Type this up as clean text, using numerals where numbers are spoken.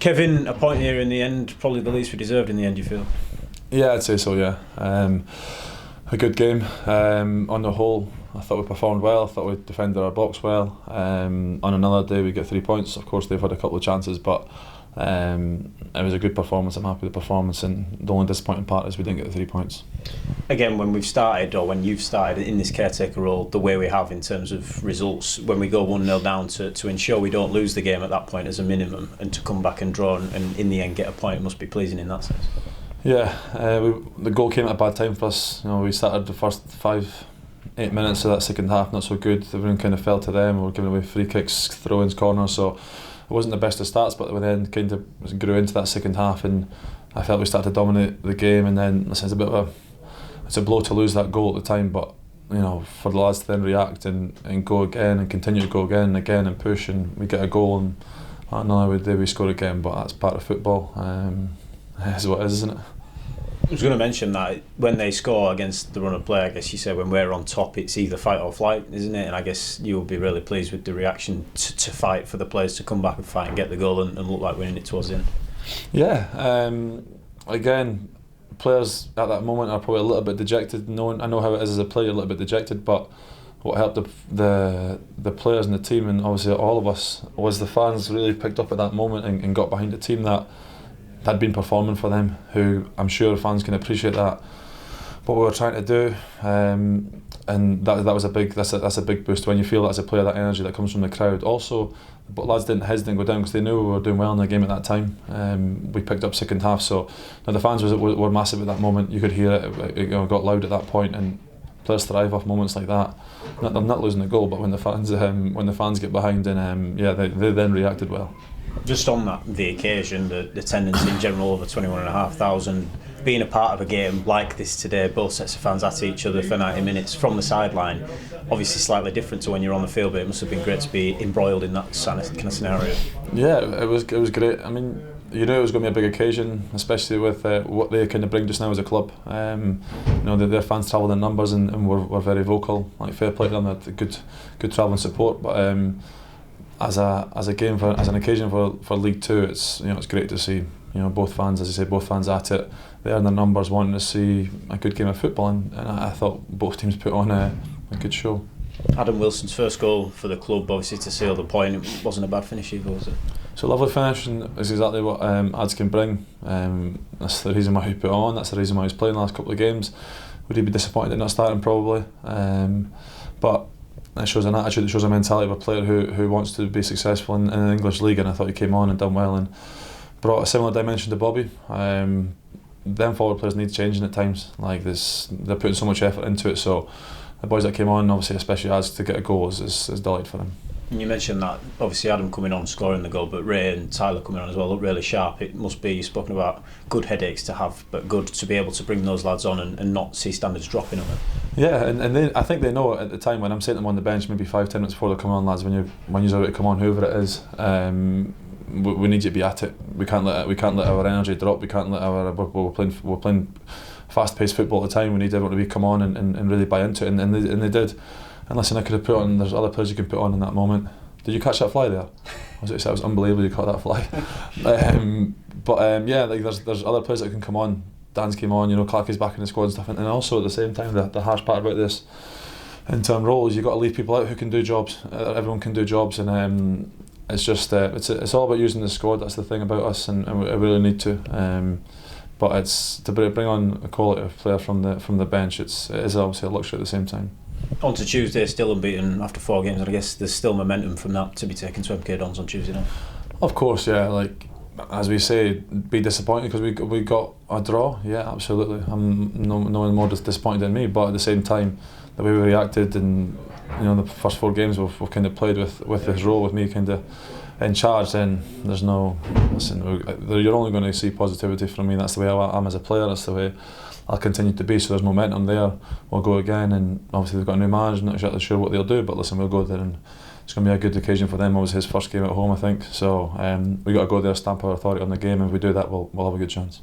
Kevin, a point here in the end, probably the least we deserved in the end, you feel? Yeah, I'd say so, yeah. A good game. On the whole, I thought we performed well. I thought we defended our box well. On another day we get 3 points. Of course they've had a couple of chances, but it was a good performance. I'm happy with the performance, and the only disappointing part is we didn't get the 3 points. Again, when we've started, or when you've started in this caretaker role, the way we have in terms of results, when we go 1-0 down, to ensure we don't lose the game at that point as a minimum, and to come back and draw and in the end get a point, it must be pleasing in that sense. Yeah, the goal came at a bad time for us. We started the first 5-8 minutes of that second half not so good. Everyone kind of fell to them. We were giving away free kicks, throw-ins, corners, so it wasn't the best of starts, but we then kind of grew into that second half, and I felt we started to dominate the game. And then it's a blow to lose that goal at the time, but for the lads to then react and go again and continue to go again and again and push, and we get a goal, and another day we score again. But that's part of football. It's what it is, isn't it? I was going to mention that when they score against the run of play, I guess you say when we're on top, it's either fight or flight, isn't it? And I guess you'll be really pleased with the reaction to fight, for the players to come back and fight and get the goal and look like winning it towards the end. Yeah, again, players at that moment are probably a little bit dejected. I know how it is as a player, a little bit dejected, but what helped the players and the team, and obviously all of us, was the fans really picked up at that moment and got behind the team that had been performing for them, who I'm sure fans can appreciate that what we were trying to do, and that was that's a big boost when you feel that as a player, that energy that comes from the crowd. Also, but lads didn't hesitate to go down because they knew we were doing well in the game at that time. We picked up second half, so the fans were massive at that moment. You could hear it got loud at that point, and players thrive off moments like that. They're not losing the goal, but when the fans get behind, and they then reacted well. Just on the occasion, the attendance in general over 21,500, being a part of a game like this today, both sets of fans at each other for 90 minutes from the sideline, obviously slightly different to when you're on the field, but it must have been great to be embroiled in that kind of scenario. Yeah, it was great. I mean, you knew it was going to be a big occasion, especially with what they kind of bring just now as a club. Their fans travelled in numbers and were very vocal. Like, fair play to them, had good travelling support. But as an occasion for League Two, it's great to see both fans, as you say, both fans at it. They are in their numbers, wanting to see a good game of football, and I thought both teams put on a good show. Adam Wilson's first goal for the club, obviously to seal the point. It wasn't a bad finish either, was it? So, lovely finish, and is exactly what Ads can bring. That's the reason why he put on. That's the reason why he's playing the last couple of games. Would he be disappointed at not starting? Probably, but it shows an attitude, it shows a mentality of a player who wants to be successful in an English league, and I thought he came on and done well and brought a similar dimension to Bobby. Them forward players need changing at times. Like this, they're putting so much effort into it, so the boys that came on, obviously especially as to get a goal, is delight for them. And you mentioned that obviously Adam coming on scoring the goal, but Ray and Tyler coming on as well look really sharp. It must be, you've spoken about good headaches to have, but good to be able to bring those lads on and not see standards dropping on it. Yeah, and I think they know at the time when I'm sitting them on the bench, maybe 5-10 minutes before they come on, lads, when you're about to come on, whoever it is, we need you to be at it. We can't let our energy drop. We can't let we're playing fast-paced football at the time. We need everyone to come on and really buy into it, and they did. And listen, I could have put on. There's other players you can put on in that moment. Did you catch that fly there? It was unbelievable. You caught that fly. There's other players that can come on. Dan's came on. Clarkie's back in the squad and stuff. And also at the same time, the harsh part about this, in term roles, you've got to leave people out who can do jobs. Everyone can do jobs, and it's just it's all about using the squad. That's the thing about us, and we really need to. But it's to bring on a quality player from the bench. It is obviously a luxury at the same time. On to Tuesday, still unbeaten after 4 games, and I guess there's still momentum from that to be taken to MK Dons on Tuesday night. Of course, yeah. Like as we say, be disappointed because we got a draw. Yeah, absolutely. I'm no one more disappointed than me. But at the same time, the way we reacted, and the first 4 games we've kind of played with this role with me kind of in charge. Then there's no you're only going to see positivity from me. That's the way I am as a player. That's the way I'll continue to be. So there's momentum there. We'll go again, and obviously they've got a new manager. Not exactly sure what they'll do, but listen, we'll go there, and it's going to be a good occasion for them. It was his first game at home, I think. So we got to go there, stamp our authority on the game, and if we do that, we'll have a good chance.